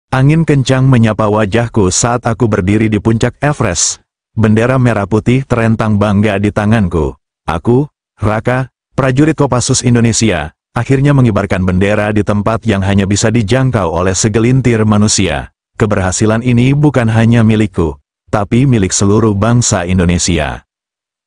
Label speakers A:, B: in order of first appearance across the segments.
A: Angin kencang menyapa wajahku saat aku berdiri di puncak Everest. Bendera merah putih terentang bangga di tanganku. Aku, Raka, prajurit Kopassus Indonesia, akhirnya mengibarkan bendera di tempat yang hanya bisa dijangkau oleh segelintir manusia. Keberhasilan ini bukan hanya milikku, tapi milik seluruh bangsa Indonesia.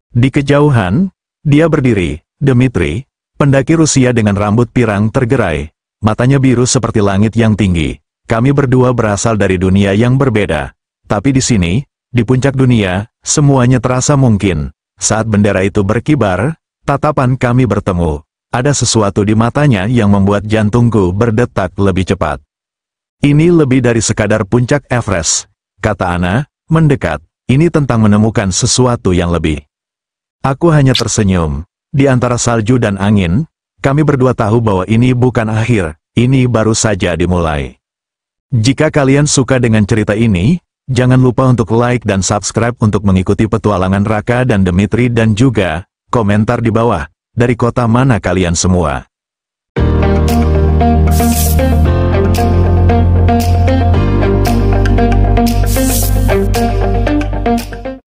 A: Di kejauhan, dia berdiri, Dmitri, pendaki Rusia dengan rambut pirang tergerai, matanya biru seperti langit yang tinggi. Kami berdua berasal dari dunia yang berbeda. Tapi di sini, di puncak dunia, semuanya terasa mungkin. Saat bendera itu berkibar, tatapan kami bertemu. Ada sesuatu di matanya yang membuat jantungku berdetak lebih cepat. Ini lebih dari sekadar puncak Everest, kata Ana, mendekat. Ini tentang menemukan sesuatu yang lebih. Aku hanya tersenyum. Di antara salju dan angin, kami berdua tahu bahwa ini bukan akhir, ini baru saja dimulai. Jika kalian suka dengan cerita ini, jangan lupa untuk like dan subscribe untuk mengikuti petualangan Raka dan Dmitri dan juga komentar di bawah, dari kota mana kalian semua.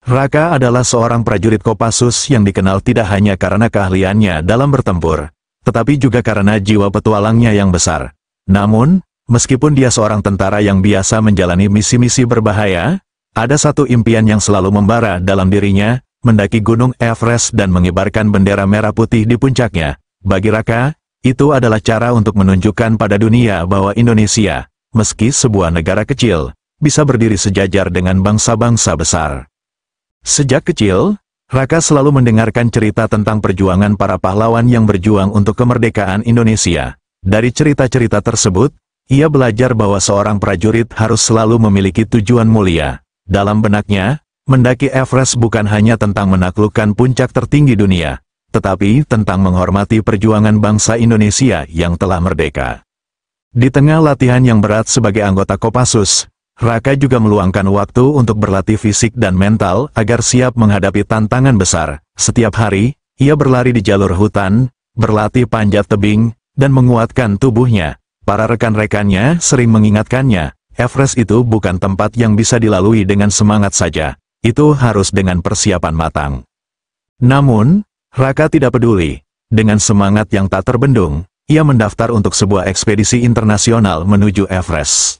A: Raka adalah seorang prajurit Kopassus yang dikenal tidak hanya karena keahliannya dalam bertempur, tetapi juga karena jiwa petualangnya yang besar. Namun, meskipun dia seorang tentara yang biasa menjalani misi-misi berbahaya, ada satu impian yang selalu membara dalam dirinya, mendaki Gunung Everest dan mengibarkan bendera merah putih di puncaknya. Bagi Raka, itu adalah cara untuk menunjukkan pada dunia bahwa Indonesia, meski sebuah negara kecil, bisa berdiri sejajar dengan bangsa-bangsa besar. Sejak kecil, Raka selalu mendengarkan cerita tentang perjuangan para pahlawan yang berjuang untuk kemerdekaan Indonesia. Dari cerita-cerita tersebut, ia belajar bahwa seorang prajurit harus selalu memiliki tujuan mulia. Dalam benaknya, mendaki Everest bukan hanya tentang menaklukkan puncak tertinggi dunia, tetapi tentang menghormati perjuangan bangsa Indonesia yang telah merdeka. Di tengah latihan yang berat sebagai anggota Kopassus, Raka juga meluangkan waktu untuk berlatih fisik dan mental agar siap menghadapi tantangan besar. Setiap hari, ia berlari di jalur hutan, berlatih panjat tebing, dan menguatkan tubuhnya. Para rekan-rekannya sering mengingatkannya, Everest itu bukan tempat yang bisa dilalui dengan semangat saja, itu harus dengan persiapan matang. Namun, Raka tidak peduli. Dengan semangat yang tak terbendung, ia mendaftar untuk sebuah ekspedisi internasional menuju Everest.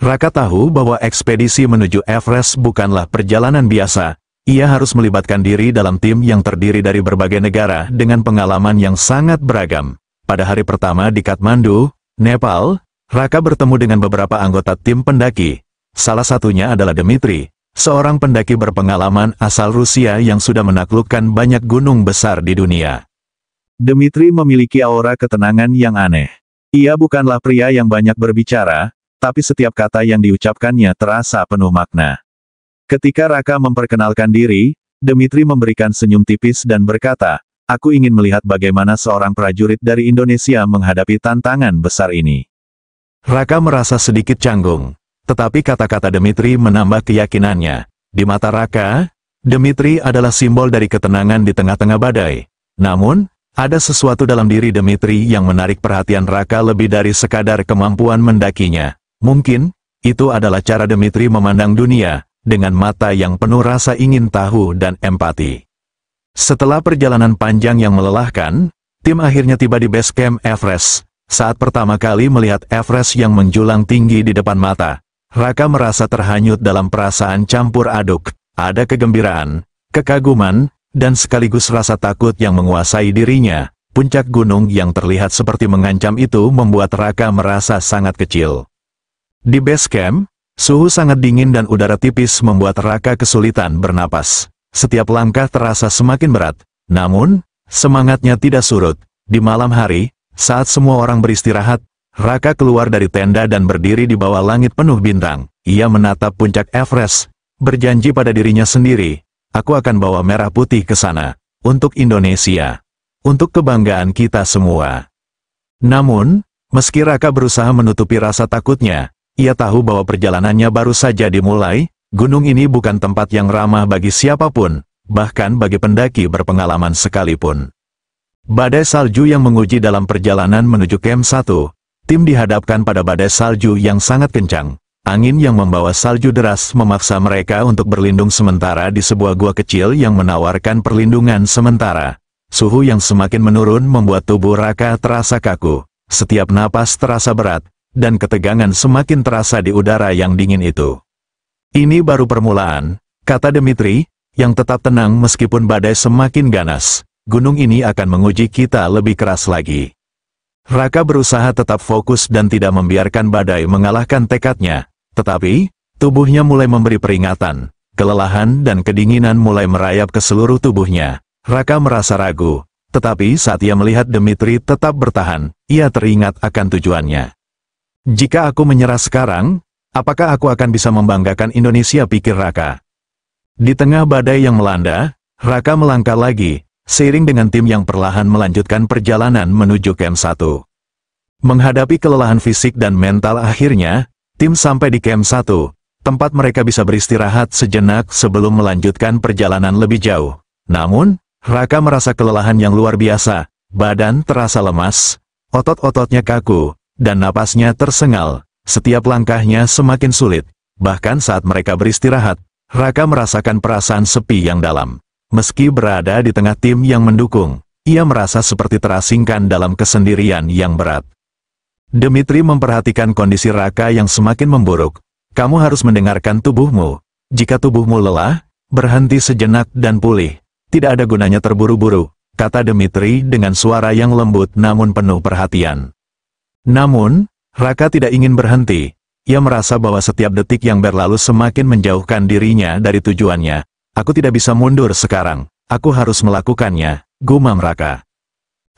A: Raka tahu bahwa ekspedisi menuju Everest bukanlah perjalanan biasa, ia harus melibatkan diri dalam tim yang terdiri dari berbagai negara dengan pengalaman yang sangat beragam. Pada hari pertama di Kathmandu, Nepal, Raka bertemu dengan beberapa anggota tim pendaki. Salah satunya adalah Dmitri, seorang pendaki berpengalaman asal Rusia yang sudah menaklukkan banyak gunung besar di dunia. Dmitri memiliki aura ketenangan yang aneh. Ia bukanlah pria yang banyak berbicara, tapi setiap kata yang diucapkannya terasa penuh makna. Ketika Raka memperkenalkan diri, Dmitri memberikan senyum tipis dan berkata, "Aku ingin melihat bagaimana seorang prajurit dari Indonesia menghadapi tantangan besar ini." Raka merasa sedikit canggung, tetapi kata-kata Dmitri menambah keyakinannya. Di mata Raka, Dmitri adalah simbol dari ketenangan di tengah-tengah badai. Namun, ada sesuatu dalam diri Dmitri yang menarik perhatian Raka lebih dari sekadar kemampuan mendakinya. Mungkin, itu adalah cara Dmitri memandang dunia, dengan mata yang penuh rasa ingin tahu dan empati. Setelah perjalanan panjang yang melelahkan, tim akhirnya tiba di base camp Everest. Saat pertama kali melihat Everest yang menjulang tinggi di depan mata, Raka merasa terhanyut dalam perasaan campur aduk. Ada kegembiraan, kekaguman, dan sekaligus rasa takut yang menguasai dirinya. Puncak gunung yang terlihat seperti mengancam itu membuat Raka merasa sangat kecil. Di base camp, suhu sangat dingin dan udara tipis membuat Raka kesulitan bernapas. Setiap langkah terasa semakin berat, namun, semangatnya tidak surut. Di malam hari, saat semua orang beristirahat, Raka keluar dari tenda dan berdiri di bawah langit penuh bintang. Ia menatap puncak Everest, berjanji pada dirinya sendiri, "Aku akan bawa merah putih ke sana, untuk Indonesia, untuk kebanggaan kita semua." Namun, meski Raka berusaha menutupi rasa takutnya, ia tahu bahwa perjalanannya baru saja dimulai. Gunung ini bukan tempat yang ramah bagi siapapun, bahkan bagi pendaki berpengalaman sekalipun. Badai salju yang menguji dalam perjalanan menuju Camp 1, tim dihadapkan pada badai salju yang sangat kencang. Angin yang membawa salju deras memaksa mereka untuk berlindung sementara di sebuah gua kecil yang menawarkan perlindungan sementara. Suhu yang semakin menurun membuat tubuh Raka terasa kaku. Setiap napas terasa berat, dan ketegangan semakin terasa di udara yang dingin itu. Ini baru permulaan, kata Dmitri, yang tetap tenang meskipun badai semakin ganas. Gunung ini akan menguji kita lebih keras lagi. Raka berusaha tetap fokus dan tidak membiarkan badai mengalahkan tekadnya. Tetapi, tubuhnya mulai memberi peringatan. Kelelahan dan kedinginan mulai merayap ke seluruh tubuhnya. Raka merasa ragu. Tetapi saat ia melihat Dmitri tetap bertahan, ia teringat akan tujuannya. Jika aku menyerah sekarang, apakah aku akan bisa membanggakan Indonesia, pikir Raka. Di tengah badai yang melanda, Raka melangkah lagi, seiring dengan tim yang perlahan melanjutkan perjalanan menuju Camp 1. Menghadapi kelelahan fisik dan mental akhirnya, tim sampai di Camp 1, tempat mereka bisa beristirahat sejenak sebelum melanjutkan perjalanan lebih jauh. Namun, Raka merasa kelelahan yang luar biasa, badan terasa lemas, otot-ototnya kaku, dan napasnya tersengal. Setiap langkahnya semakin sulit. Bahkan saat mereka beristirahat, Raka merasakan perasaan sepi yang dalam. Meski berada di tengah tim yang mendukung, ia merasa seperti terasingkan dalam kesendirian yang berat. Dmitri memperhatikan kondisi Raka yang semakin memburuk. Kamu harus mendengarkan tubuhmu. Jika tubuhmu lelah, berhenti sejenak dan pulih. Tidak ada gunanya terburu-buru, kata Dmitri dengan suara yang lembut namun penuh perhatian. Namun, Raka tidak ingin berhenti. Ia merasa bahwa setiap detik yang berlalu semakin menjauhkan dirinya dari tujuannya. Aku tidak bisa mundur sekarang, aku harus melakukannya, gumam Raka.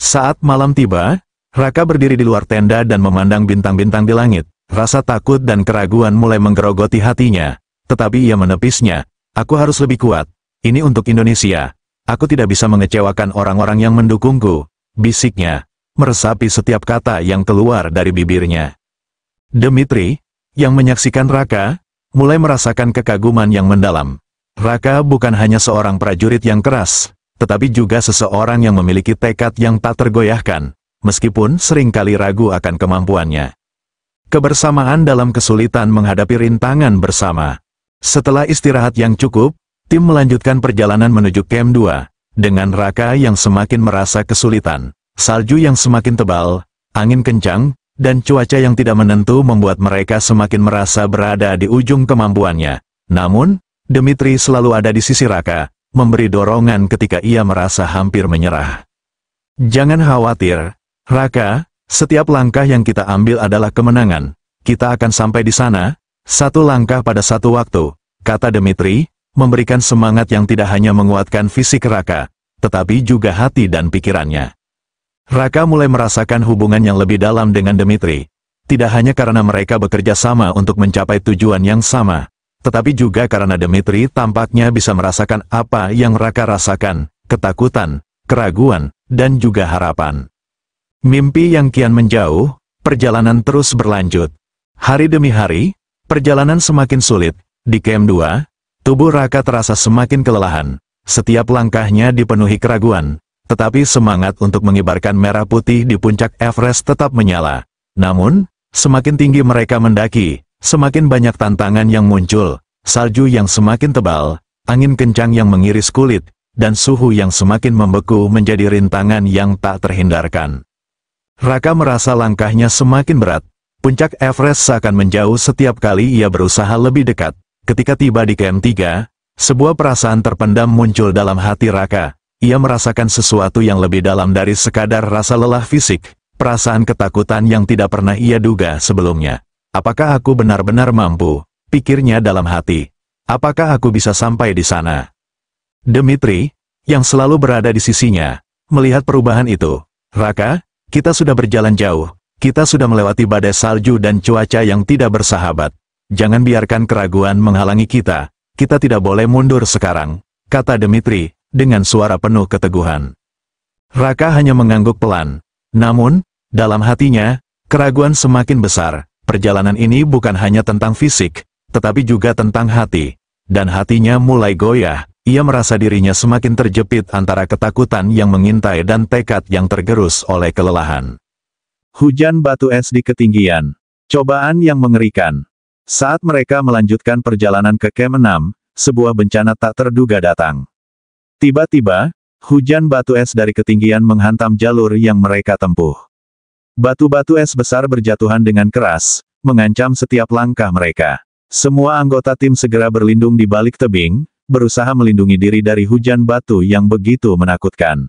A: Saat malam tiba, Raka berdiri di luar tenda dan memandang bintang-bintang di langit. Rasa takut dan keraguan mulai menggerogoti hatinya, tetapi ia menepisnya. Aku harus lebih kuat, ini untuk Indonesia. Aku tidak bisa mengecewakan orang-orang yang mendukungku, bisiknya, meresapi setiap kata yang keluar dari bibirnya. Dmitri, yang menyaksikan Raka, mulai merasakan kekaguman yang mendalam. Raka bukan hanya seorang prajurit yang keras, tetapi juga seseorang yang memiliki tekad yang tak tergoyahkan, meskipun seringkali ragu akan kemampuannya. Kebersamaan dalam kesulitan menghadapi rintangan bersama. Setelah istirahat yang cukup, tim melanjutkan perjalanan menuju Camp 2, dengan Raka yang semakin merasa kesulitan. Salju yang semakin tebal, angin kencang, dan cuaca yang tidak menentu membuat mereka semakin merasa berada di ujung kemampuannya. Namun, Dmitri selalu ada di sisi Raka, memberi dorongan ketika ia merasa hampir menyerah. Jangan khawatir, Raka, setiap langkah yang kita ambil adalah kemenangan. Kita akan sampai di sana, satu langkah pada satu waktu, kata Dmitri, memberikan semangat yang tidak hanya menguatkan fisik Raka, tetapi juga hati dan pikirannya. Raka mulai merasakan hubungan yang lebih dalam dengan Dmitri, tidak hanya karena mereka bekerja sama untuk mencapai tujuan yang sama, tetapi juga karena Dmitri tampaknya bisa merasakan apa yang Raka rasakan, ketakutan, keraguan, dan juga harapan. Mimpi yang kian menjauh, perjalanan terus berlanjut. Hari demi hari, perjalanan semakin sulit. Di Camp 2, tubuh Raka terasa semakin kelelahan. Setiap langkahnya dipenuhi keraguan, tetapi semangat untuk mengibarkan merah putih di puncak Everest tetap menyala. Namun, semakin tinggi mereka mendaki, semakin banyak tantangan yang muncul, salju yang semakin tebal, angin kencang yang mengiris kulit, dan suhu yang semakin membeku menjadi rintangan yang tak terhindarkan. Raka merasa langkahnya semakin berat. Puncak Everest seakan menjauh setiap kali ia berusaha lebih dekat. Ketika tiba di Camp 3, sebuah perasaan terpendam muncul dalam hati Raka. Ia merasakan sesuatu yang lebih dalam dari sekadar rasa lelah fisik, perasaan ketakutan yang tidak pernah ia duga sebelumnya. Apakah aku benar-benar mampu? Pikirnya dalam hati. Apakah aku bisa sampai di sana? Dmitri, yang selalu berada di sisinya, melihat perubahan itu. Raka, kita sudah berjalan jauh. Kita sudah melewati badai salju dan cuaca yang tidak bersahabat. Jangan biarkan keraguan menghalangi kita. Kita tidak boleh mundur sekarang, kata Dmitri, dengan suara penuh keteguhan. Raka hanya mengangguk pelan. Namun, dalam hatinya, keraguan semakin besar. Perjalanan ini bukan hanya tentang fisik, tetapi juga tentang hati. Dan hatinya mulai goyah, ia merasa dirinya semakin terjepit antara ketakutan yang mengintai dan tekad yang tergerus oleh kelelahan. Hujan batu es di ketinggian. Cobaan yang mengerikan. Saat mereka melanjutkan perjalanan ke Camp 6, sebuah bencana tak terduga datang. Tiba-tiba, hujan batu es dari ketinggian menghantam jalur yang mereka tempuh. Batu-batu es besar berjatuhan dengan keras, mengancam setiap langkah mereka. Semua anggota tim segera berlindung di balik tebing, berusaha melindungi diri dari hujan batu yang begitu menakutkan.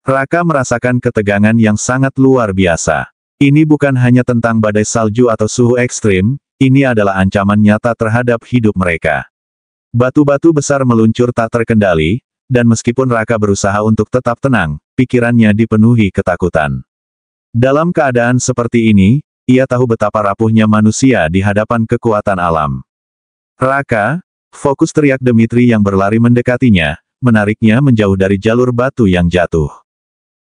A: Raka merasakan ketegangan yang sangat luar biasa. Ini bukan hanya tentang badai salju atau suhu ekstrim, ini adalah ancaman nyata terhadap hidup mereka. Batu-batu besar meluncur tak terkendali, dan meskipun Raka berusaha untuk tetap tenang, pikirannya dipenuhi ketakutan. Dalam keadaan seperti ini, ia tahu betapa rapuhnya manusia di hadapan kekuatan alam. Raka, fokus, teriak Dmitri yang berlari mendekatinya, menariknya menjauh dari jalur batu yang jatuh.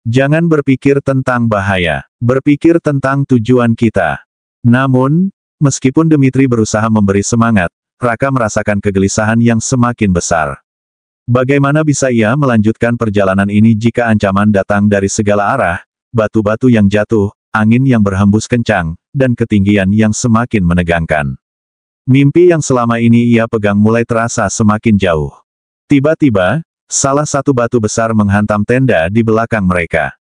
A: Jangan berpikir tentang bahaya, berpikir tentang tujuan kita. Namun, meskipun Dmitri berusaha memberi semangat, Raka merasakan kegelisahan yang semakin besar. Bagaimana bisa ia melanjutkan perjalanan ini jika ancaman datang dari segala arah, batu-batu yang jatuh, angin yang berhembus kencang, dan ketinggian yang semakin menegangkan. Mimpi yang selama ini ia pegang mulai terasa semakin jauh. Tiba-tiba, salah satu batu besar menghantam tenda di belakang mereka.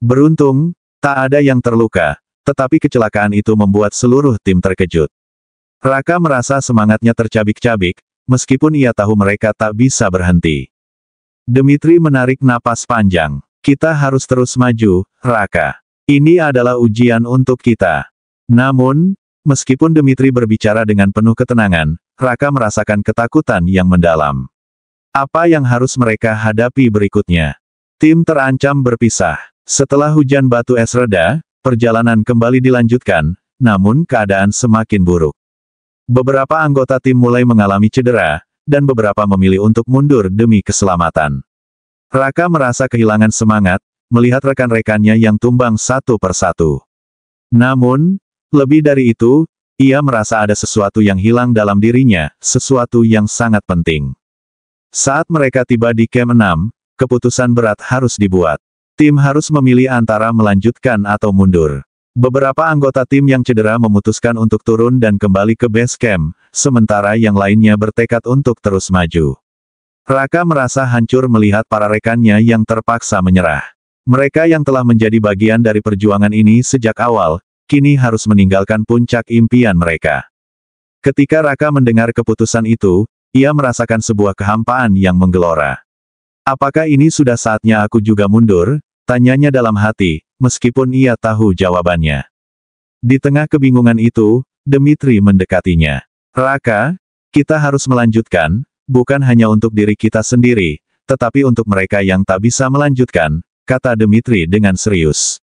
A: Beruntung, tak ada yang terluka, tetapi kecelakaan itu membuat seluruh tim terkejut. Raka merasa semangatnya tercabik-cabik, meskipun ia tahu mereka tak bisa berhenti. Dmitri menarik napas panjang. Kita harus terus maju, Raka. Ini adalah ujian untuk kita. Namun, meskipun Dmitri berbicara dengan penuh ketenangan, Raka merasakan ketakutan yang mendalam. Apa yang harus mereka hadapi berikutnya? Tim terancam berpisah. Setelah hujan batu es reda, perjalanan kembali dilanjutkan, namun keadaan semakin buruk. Beberapa anggota tim mulai mengalami cedera, dan beberapa memilih untuk mundur demi keselamatan. Raka merasa kehilangan semangat, melihat rekan-rekannya yang tumbang satu persatu. Namun, lebih dari itu, ia merasa ada sesuatu yang hilang dalam dirinya, sesuatu yang sangat penting. Saat mereka tiba di Camp 6, keputusan berat harus dibuat. Tim harus memilih antara melanjutkan atau mundur. Beberapa anggota tim yang cedera memutuskan untuk turun dan kembali ke base camp, sementara yang lainnya bertekad untuk terus maju. Raka merasa hancur melihat para rekannya yang terpaksa menyerah. Mereka yang telah menjadi bagian dari perjuangan ini sejak awal, kini harus meninggalkan puncak impian mereka. Ketika Raka mendengar keputusan itu, ia merasakan sebuah kehampaan yang menggelora. Apakah ini sudah saatnya aku juga mundur? Tanyanya dalam hati, meskipun ia tahu jawabannya. Di tengah kebingungan itu, Dmitri mendekatinya. Raka, kita harus melanjutkan, bukan hanya untuk diri kita sendiri, tetapi untuk mereka yang tak bisa melanjutkan, kata Dmitri dengan serius.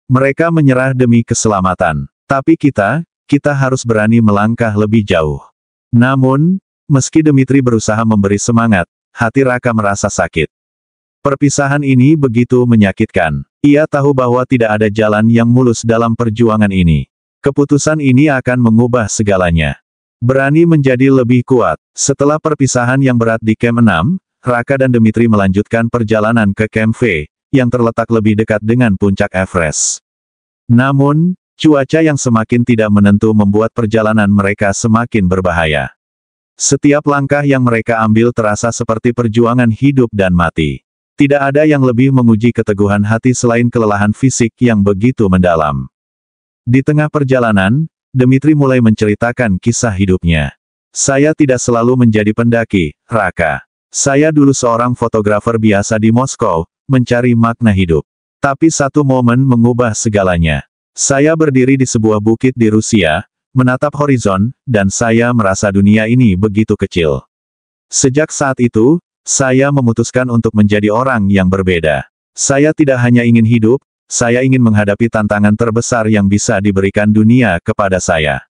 A: Mereka menyerah demi keselamatan. Tapi kita harus berani melangkah lebih jauh. Namun, meski Dmitri berusaha memberi semangat, hati Raka merasa sakit. Perpisahan ini begitu menyakitkan. Ia tahu bahwa tidak ada jalan yang mulus dalam perjuangan ini. Keputusan ini akan mengubah segalanya. Berani menjadi lebih kuat. Setelah perpisahan yang berat di Camp 6, Raka dan Dmitri melanjutkan perjalanan ke Camp V, yang terletak lebih dekat dengan puncak Everest. Namun, cuaca yang semakin tidak menentu membuat perjalanan mereka semakin berbahaya. Setiap langkah yang mereka ambil terasa seperti perjuangan hidup dan mati. Tidak ada yang lebih menguji keteguhan hati selain kelelahan fisik yang begitu mendalam. Di tengah perjalanan, Dmitri mulai menceritakan kisah hidupnya. Saya tidak selalu menjadi pendaki, Raka. Saya dulu seorang fotografer biasa di Moskow, mencari makna hidup. Tapi satu momen mengubah segalanya. Saya berdiri di sebuah bukit di Rusia, menatap horizon, dan saya merasa dunia ini begitu kecil. Sejak saat itu, saya memutuskan untuk menjadi orang yang berbeda. Saya tidak hanya ingin hidup, saya ingin menghadapi tantangan terbesar yang bisa diberikan dunia kepada saya.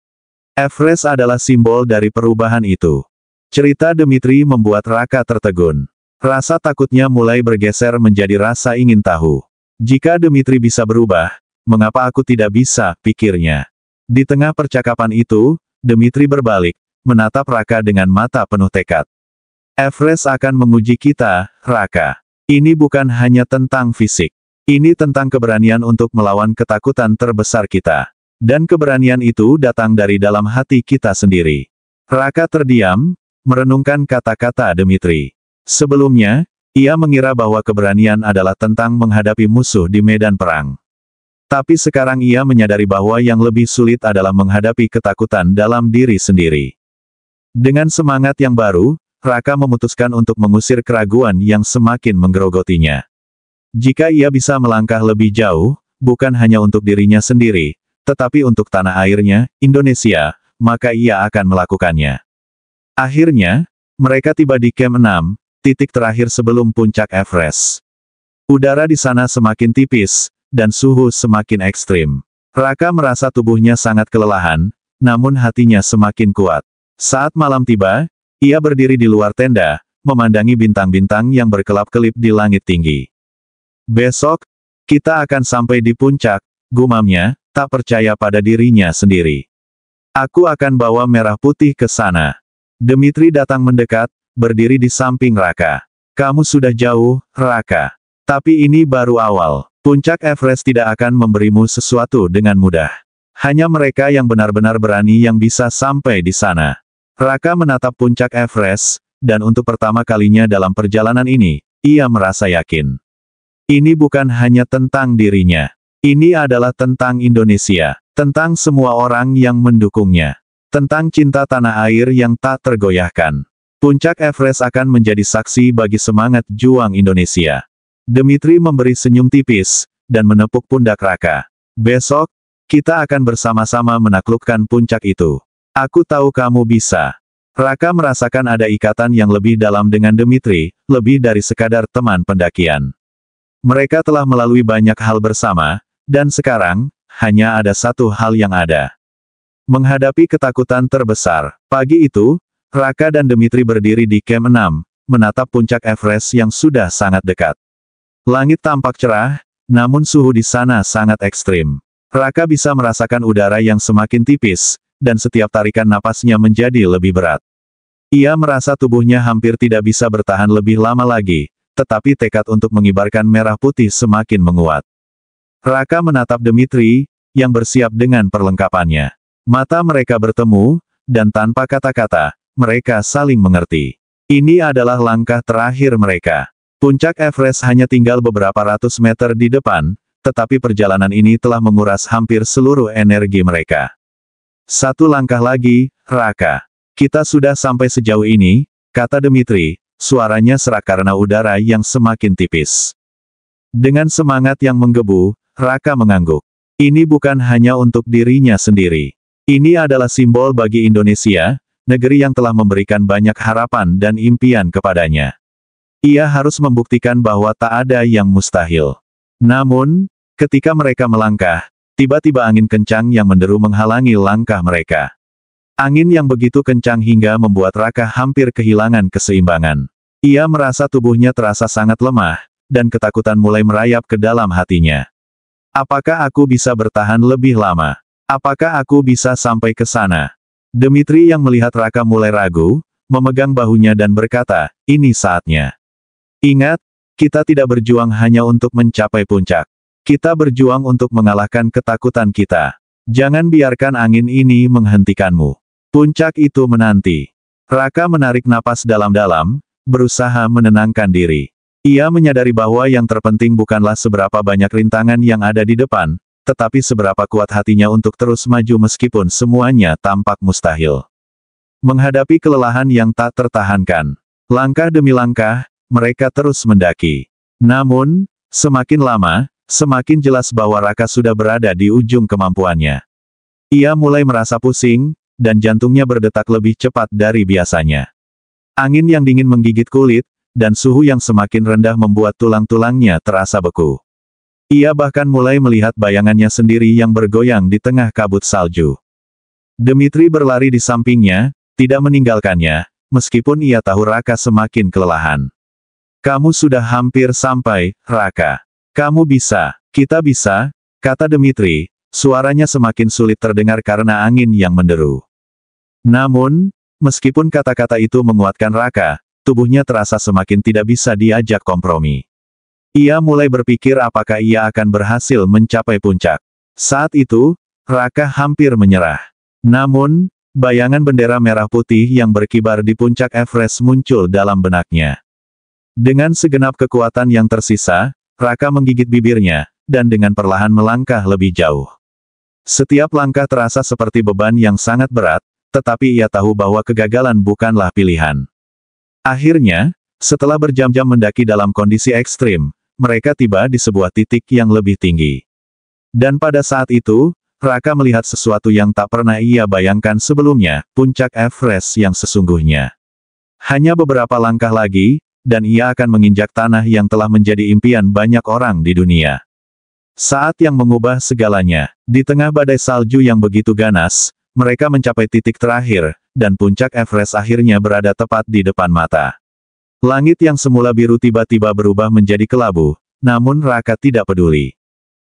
A: Everest adalah simbol dari perubahan itu. Cerita Dmitri membuat Raka tertegun. Rasa takutnya mulai bergeser menjadi rasa ingin tahu. Jika Dmitri bisa berubah, mengapa aku tidak bisa, pikirnya. Di tengah percakapan itu, Dmitri berbalik, menatap Raka dengan mata penuh tekad. Everest akan menguji kita, Raka. Ini bukan hanya tentang fisik. Ini tentang keberanian untuk melawan ketakutan terbesar kita. Dan keberanian itu datang dari dalam hati kita sendiri. Raka terdiam, merenungkan kata-kata Dmitri. Sebelumnya, ia mengira bahwa keberanian adalah tentang menghadapi musuh di medan perang. Tapi sekarang ia menyadari bahwa yang lebih sulit adalah menghadapi ketakutan dalam diri sendiri. Dengan semangat yang baru, Raka memutuskan untuk mengusir keraguan yang semakin menggerogotinya. Jika ia bisa melangkah lebih jauh, bukan hanya untuk dirinya sendiri, tetapi untuk tanah airnya, Indonesia, maka ia akan melakukannya. Akhirnya, mereka tiba di Camp 6, titik terakhir sebelum puncak Everest. Udara di sana semakin tipis, dan suhu semakin ekstrim. Raka merasa tubuhnya sangat kelelahan, namun hatinya semakin kuat. Saat malam tiba, ia berdiri di luar tenda, memandangi bintang-bintang yang berkelap-kelip di langit tinggi. Besok, kita akan sampai di puncak, gumamnya, tak percaya pada dirinya sendiri. Aku akan bawa merah putih ke sana. Dmitri datang mendekat, berdiri di samping Raka. Kamu sudah jauh, Raka. Tapi ini baru awal. Puncak Everest tidak akan memberimu sesuatu dengan mudah. Hanya mereka yang benar-benar berani yang bisa sampai di sana. Raka menatap puncak Everest, dan untuk pertama kalinya dalam perjalanan ini, ia merasa yakin. Ini bukan hanya tentang dirinya. Ini adalah tentang Indonesia. Tentang semua orang yang mendukungnya. Tentang cinta tanah air yang tak tergoyahkan. Puncak Everest akan menjadi saksi bagi semangat juang Indonesia. Dmitri memberi senyum tipis, dan menepuk pundak Raka. Besok, kita akan bersama-sama menaklukkan puncak itu. Aku tahu kamu bisa. Raka merasakan ada ikatan yang lebih dalam dengan Dmitri, lebih dari sekadar teman pendakian. Mereka telah melalui banyak hal bersama, dan sekarang, hanya ada satu hal yang ada. Menghadapi ketakutan terbesar. Pagi itu, Raka dan Dmitri berdiri di Camp 6, menatap puncak Everest yang sudah sangat dekat. Langit tampak cerah, namun suhu di sana sangat ekstrim. Raka bisa merasakan udara yang semakin tipis, dan setiap tarikan napasnya menjadi lebih berat. Ia merasa tubuhnya hampir tidak bisa bertahan lebih lama lagi, tetapi tekad untuk mengibarkan merah putih semakin menguat. Raka menatap Dmitri, yang bersiap dengan perlengkapannya. Mata mereka bertemu, dan tanpa kata-kata, mereka saling mengerti. Ini adalah langkah terakhir mereka. Puncak Everest hanya tinggal beberapa ratus meter di depan, tetapi perjalanan ini telah menguras hampir seluruh energi mereka. Satu langkah lagi, Raka. Kita sudah sampai sejauh ini, kata Dmitri, suaranya serak karena udara yang semakin tipis. Dengan semangat yang menggebu, Raka mengangguk. Ini bukan hanya untuk dirinya sendiri. Ini adalah simbol bagi Indonesia, negeri yang telah memberikan banyak harapan dan impian kepadanya. Ia harus membuktikan bahwa tak ada yang mustahil. Namun, ketika mereka melangkah, tiba-tiba angin kencang yang menderu menghalangi langkah mereka. Angin yang begitu kencang hingga membuat Raka hampir kehilangan keseimbangan. Ia merasa tubuhnya terasa sangat lemah, dan ketakutan mulai merayap ke dalam hatinya. Apakah aku bisa bertahan lebih lama? Apakah aku bisa sampai ke sana? Dmitri yang melihat Raka mulai ragu, memegang bahunya dan berkata, ini saatnya. Ingat, kita tidak berjuang hanya untuk mencapai puncak. Kita berjuang untuk mengalahkan ketakutan kita. Jangan biarkan angin ini menghentikanmu. Puncak itu menanti. Raka menarik napas dalam-dalam, berusaha menenangkan diri. Ia menyadari bahwa yang terpenting bukanlah seberapa banyak rintangan yang ada di depan, tetapi seberapa kuat hatinya untuk terus maju meskipun semuanya tampak mustahil. Menghadapi kelelahan yang tak tertahankan. Langkah demi langkah, mereka terus mendaki. Namun, semakin lama, semakin jelas bahwa Raka sudah berada di ujung kemampuannya. Ia mulai merasa pusing, dan jantungnya berdetak lebih cepat dari biasanya. Angin yang dingin menggigit kulit, dan suhu yang semakin rendah membuat tulang-tulangnya terasa beku. Ia bahkan mulai melihat bayangannya sendiri yang bergoyang di tengah kabut salju. Dmitri berlari di sampingnya, tidak meninggalkannya, meskipun ia tahu Raka semakin kelelahan. Kamu sudah hampir sampai, Raka. Kamu bisa, kita bisa, kata Dmitri, suaranya semakin sulit terdengar karena angin yang menderu. Namun, meskipun kata-kata itu menguatkan Raka, tubuhnya terasa semakin tidak bisa diajak kompromi. Ia mulai berpikir apakah ia akan berhasil mencapai puncak. Saat itu, Raka hampir menyerah. Namun, bayangan bendera merah putih yang berkibar di puncak Everest muncul dalam benaknya. Dengan segenap kekuatan yang tersisa, Raka menggigit bibirnya, dan dengan perlahan melangkah lebih jauh. Setiap langkah terasa seperti beban yang sangat berat, tetapi ia tahu bahwa kegagalan bukanlah pilihan. Akhirnya, setelah berjam-jam mendaki dalam kondisi ekstrim, mereka tiba di sebuah titik yang lebih tinggi. Dan pada saat itu, Raka melihat sesuatu yang tak pernah ia bayangkan sebelumnya, puncak Everest yang sesungguhnya. Hanya beberapa langkah lagi, dan ia akan menginjak tanah yang telah menjadi impian banyak orang di dunia. Saat yang mengubah segalanya, di tengah badai salju yang begitu ganas, mereka mencapai titik terakhir, dan puncak Everest akhirnya berada tepat di depan mata. Langit yang semula biru tiba-tiba berubah menjadi kelabu, namun Raka tidak peduli.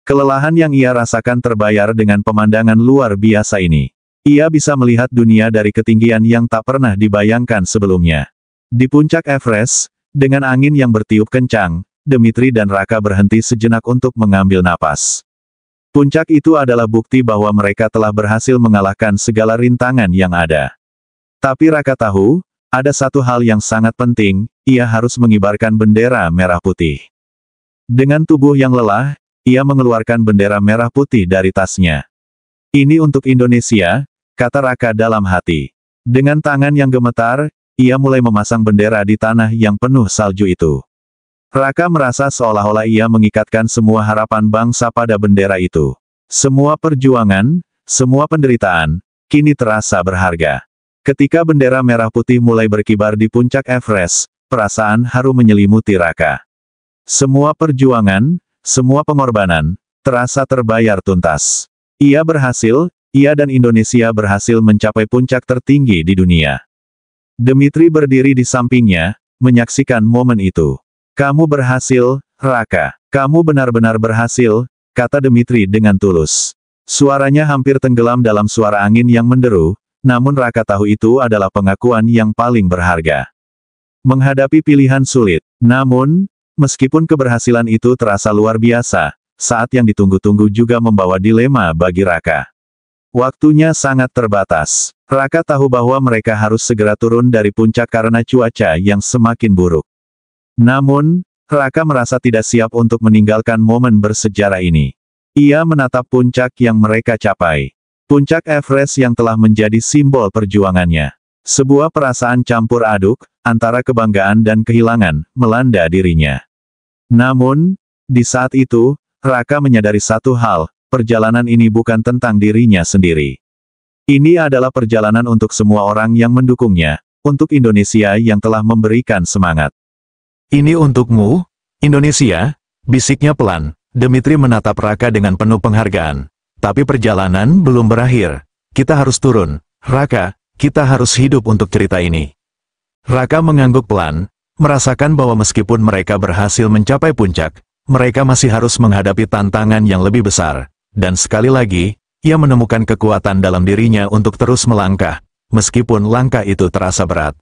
A: Kelelahan yang ia rasakan terbayar dengan pemandangan luar biasa ini. Ia bisa melihat dunia dari ketinggian yang tak pernah dibayangkan sebelumnya. Di puncak Everest, dengan angin yang bertiup kencang, Dmitri dan Raka berhenti sejenak untuk mengambil napas. Puncak itu adalah bukti bahwa mereka telah berhasil mengalahkan segala rintangan yang ada. Tapi Raka tahu, ada satu hal yang sangat penting, ia harus mengibarkan bendera merah putih. Dengan tubuh yang lelah, ia mengeluarkan bendera merah putih dari tasnya. Ini untuk Indonesia, kata Raka dalam hati. Dengan tangan yang gemetar, ia mulai memasang bendera di tanah yang penuh salju itu. Raka merasa seolah-olah ia mengikatkan semua harapan bangsa pada bendera itu. Semua perjuangan, semua penderitaan, kini terasa berharga. Ketika bendera merah putih mulai berkibar di puncak Everest, perasaan haru menyelimuti Raka. Semua perjuangan, semua pengorbanan, terasa terbayar tuntas. Ia berhasil, ia dan Indonesia berhasil mencapai puncak tertinggi di dunia. Dmitri berdiri di sampingnya, menyaksikan momen itu. Kamu berhasil, Raka. Kamu benar-benar berhasil, kata Dmitri dengan tulus. Suaranya hampir tenggelam dalam suara angin yang menderu, namun Raka tahu itu adalah pengakuan yang paling berharga. Menghadapi pilihan sulit, namun, meskipun keberhasilan itu terasa luar biasa, saat yang ditunggu-tunggu juga membawa dilema bagi Raka. Waktunya sangat terbatas. Raka tahu bahwa mereka harus segera turun dari puncak karena cuaca yang semakin buruk. Namun, Raka merasa tidak siap untuk meninggalkan momen bersejarah ini. Ia menatap puncak yang mereka capai. Puncak Everest yang telah menjadi simbol perjuangannya. Sebuah perasaan campur aduk, antara kebanggaan dan kehilangan, melanda dirinya. Namun, di saat itu, Raka menyadari satu hal, perjalanan ini bukan tentang dirinya sendiri. Ini adalah perjalanan untuk semua orang yang mendukungnya, untuk Indonesia yang telah memberikan semangat. Ini untukmu, Indonesia, bisiknya pelan. Dmitri menatap Raka dengan penuh penghargaan. Tapi perjalanan belum berakhir. Kita harus turun. Raka, kita harus hidup untuk cerita ini. Raka mengangguk pelan, merasakan bahwa meskipun mereka berhasil mencapai puncak, mereka masih harus menghadapi tantangan yang lebih besar. Dan sekali lagi, ia menemukan kekuatan dalam dirinya untuk terus melangkah, meskipun langkah itu terasa berat.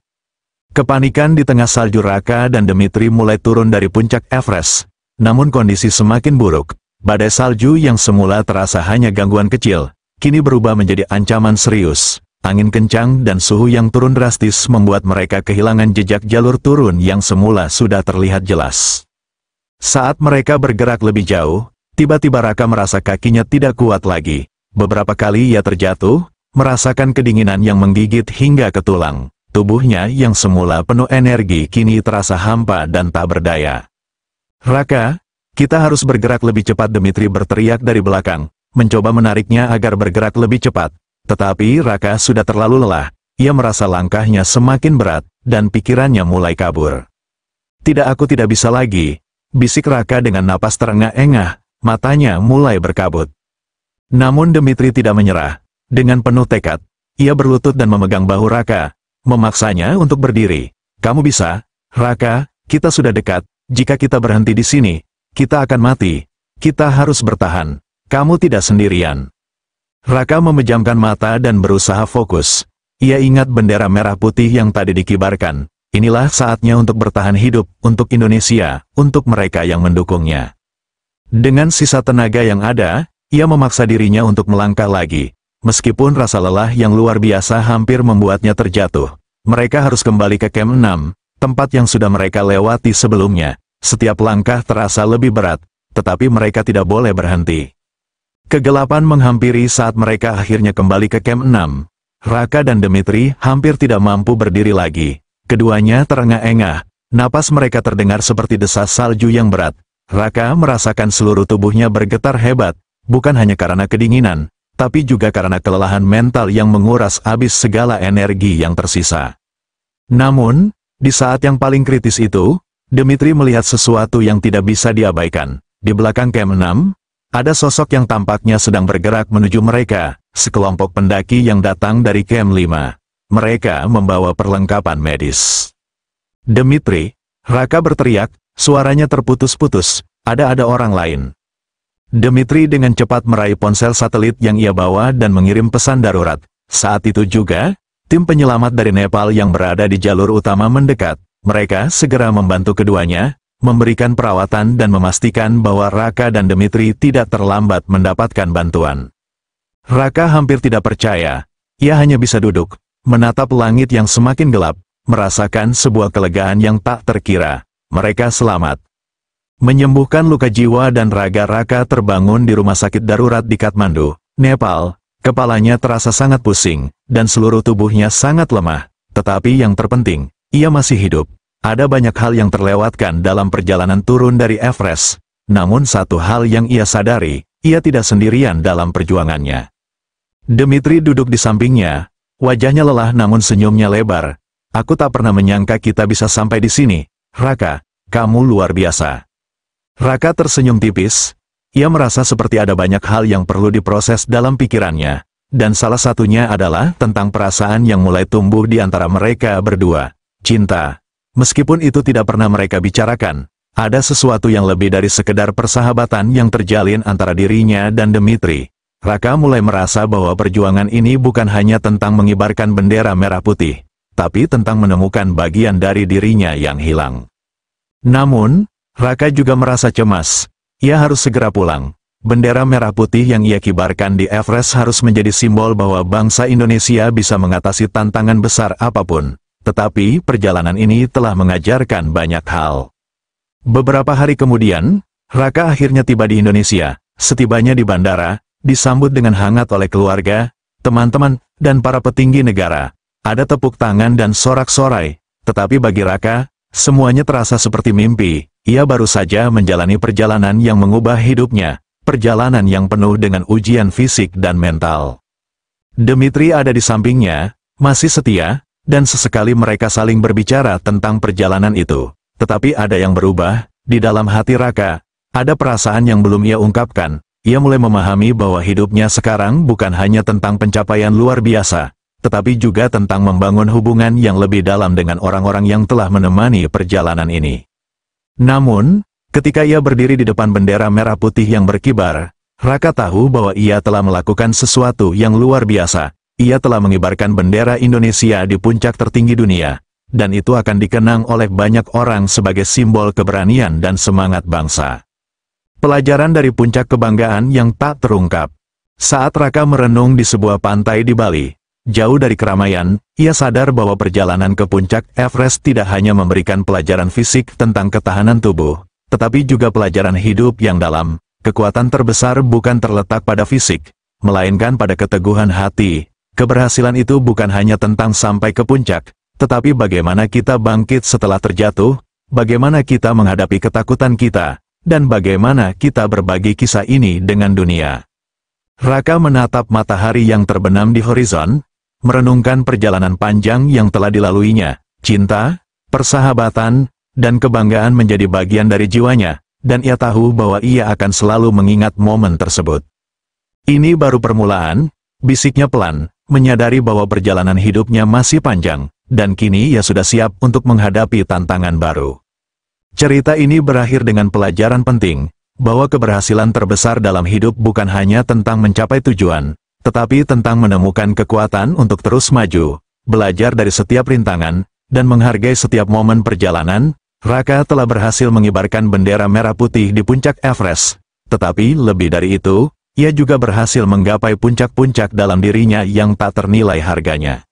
A: Kepanikan di tengah salju. Raka dan Dmitri mulai turun dari puncak Everest. Namun kondisi semakin buruk. Badai salju yang semula terasa hanya gangguan kecil, kini berubah menjadi ancaman serius. Angin kencang dan suhu yang turun drastis membuat mereka kehilangan jejak jalur turun yang semula sudah terlihat jelas. Saat mereka bergerak lebih jauh, tiba-tiba Raka merasa kakinya tidak kuat lagi. Beberapa kali ia terjatuh, merasakan kedinginan yang menggigit hingga ke tulang. Tubuhnya yang semula penuh energi kini terasa hampa dan tak berdaya. Raka, kita harus bergerak lebih cepat. Dmitri berteriak dari belakang, mencoba menariknya agar bergerak lebih cepat. Tetapi Raka sudah terlalu lelah, ia merasa langkahnya semakin berat, dan pikirannya mulai kabur. Tidak, aku tidak bisa lagi, bisik Raka dengan napas terengah-engah, matanya mulai berkabut. Namun Dmitri tidak menyerah. Dengan penuh tekad, ia berlutut dan memegang bahu Raka, memaksanya untuk berdiri. Kamu bisa, Raka, kita sudah dekat, jika kita berhenti di sini, kita akan mati. Kita harus bertahan. Kamu tidak sendirian. Raka memejamkan mata dan berusaha fokus. Ia ingat bendera merah putih yang tadi dikibarkan. inilah saatnya untuk bertahan hidup, untuk Indonesia, untuk mereka yang mendukungnya. Dengan sisa tenaga yang ada, ia memaksa dirinya untuk melangkah lagi. Meskipun rasa lelah yang luar biasa hampir membuatnya terjatuh. Mereka harus kembali ke Camp 6, tempat yang sudah mereka lewati sebelumnya. Setiap langkah terasa lebih berat, tetapi mereka tidak boleh berhenti. Kegelapan menghampiri saat mereka akhirnya kembali ke Camp 6. Raka dan Dmitri hampir tidak mampu berdiri lagi. Keduanya terengah-engah, napas mereka terdengar seperti desas salju yang berat. Raka merasakan seluruh tubuhnya bergetar hebat, bukan hanya karena kedinginan, tapi juga karena kelelahan mental yang menguras habis segala energi yang tersisa. Namun, di saat yang paling kritis itu, Dmitri melihat sesuatu yang tidak bisa diabaikan. Di belakang Camp 6, ada sosok yang tampaknya sedang bergerak menuju mereka, sekelompok pendaki yang datang dari Camp 5. Mereka membawa perlengkapan medis. Dmitri, Raka berteriak, suaranya terputus-putus, ada orang lain. Dmitri dengan cepat meraih ponsel satelit yang ia bawa dan mengirim pesan darurat. Saat itu juga, tim penyelamat dari Nepal yang berada di jalur utama mendekat. Mereka segera membantu keduanya, memberikan perawatan dan memastikan bahwa Raka dan Dmitri tidak terlambat mendapatkan bantuan. Raka hampir tidak percaya, ia hanya bisa duduk, menatap langit yang semakin gelap, merasakan sebuah kelegaan yang tak terkira. Mereka selamat. Menyembuhkan luka jiwa dan raga Raka terbangun di rumah sakit darurat di Kathmandu, Nepal. Kepalanya terasa sangat pusing, dan seluruh tubuhnya sangat lemah. Tetapi yang terpenting, ia masih hidup. Ada banyak hal yang terlewatkan dalam perjalanan turun dari Everest. Namun satu hal yang ia sadari, ia tidak sendirian dalam perjuangannya. Dmitri duduk di sampingnya. Wajahnya lelah namun senyumnya lebar. Aku tak pernah menyangka kita bisa sampai di sini. Raka, kamu luar biasa. Raka tersenyum tipis. Ia merasa seperti ada banyak hal yang perlu diproses dalam pikirannya. Dan salah satunya adalah tentang perasaan yang mulai tumbuh di antara mereka berdua. Cinta. Meskipun itu tidak pernah mereka bicarakan, ada sesuatu yang lebih dari sekedar persahabatan yang terjalin antara dirinya dan Dmitri. Raka mulai merasa bahwa perjuangan ini bukan hanya tentang mengibarkan bendera merah putih, tapi tentang menemukan bagian dari dirinya yang hilang. Namun, Raka juga merasa cemas. Ia harus segera pulang. Bendera merah putih yang ia kibarkan di Everest harus menjadi simbol bahwa bangsa Indonesia bisa mengatasi tantangan besar apapun. Tetapi, perjalanan ini telah mengajarkan banyak hal. Beberapa hari kemudian, Raka akhirnya tiba di Indonesia. Setibanya di bandara, disambut dengan hangat oleh keluarga, teman-teman, dan para petinggi negara. Ada tepuk tangan dan sorak-sorai, tetapi bagi Raka, semuanya terasa seperti mimpi. Ia baru saja menjalani perjalanan yang mengubah hidupnya, perjalanan yang penuh dengan ujian fisik dan mental. Dmitri ada di sampingnya, masih setia, dan sesekali mereka saling berbicara tentang perjalanan itu. Tetapi ada yang berubah, di dalam hati Raka, ada perasaan yang belum ia ungkapkan. Ia mulai memahami bahwa hidupnya sekarang bukan hanya tentang pencapaian luar biasa, tetapi juga tentang membangun hubungan yang lebih dalam dengan orang-orang yang telah menemani perjalanan ini. Namun, ketika ia berdiri di depan bendera merah putih yang berkibar, Raka tahu bahwa ia telah melakukan sesuatu yang luar biasa. Ia telah mengibarkan bendera Indonesia di puncak tertinggi dunia, dan itu akan dikenang oleh banyak orang sebagai simbol keberanian dan semangat bangsa. Pelajaran dari puncak kebanggaan yang tak terungkap. Saat Raka merenung di sebuah pantai di Bali, jauh dari keramaian, ia sadar bahwa perjalanan ke puncak Everest tidak hanya memberikan pelajaran fisik tentang ketahanan tubuh, tetapi juga pelajaran hidup yang dalam. Kekuatan terbesar bukan terletak pada fisik, melainkan pada keteguhan hati. Keberhasilan itu bukan hanya tentang sampai ke puncak, tetapi bagaimana kita bangkit setelah terjatuh, bagaimana kita menghadapi ketakutan kita, dan bagaimana kita berbagi kisah ini dengan dunia. Raka menatap matahari yang terbenam di horizon, merenungkan perjalanan panjang yang telah dilaluinya. Cinta, persahabatan, dan kebanggaan menjadi bagian dari jiwanya, dan ia tahu bahwa ia akan selalu mengingat momen tersebut. Ini baru permulaan, bisiknya pelan, menyadari bahwa perjalanan hidupnya masih panjang, dan kini ia sudah siap untuk menghadapi tantangan baru. Cerita ini berakhir dengan pelajaran penting, bahwa keberhasilan terbesar dalam hidup bukan hanya tentang mencapai tujuan, tetapi tentang menemukan kekuatan untuk terus maju, belajar dari setiap rintangan, dan menghargai setiap momen perjalanan, Raka telah berhasil mengibarkan bendera merah putih di puncak Everest. Tetapi lebih dari itu, ia juga berhasil menggapai puncak-puncak dalam dirinya yang tak ternilai harganya.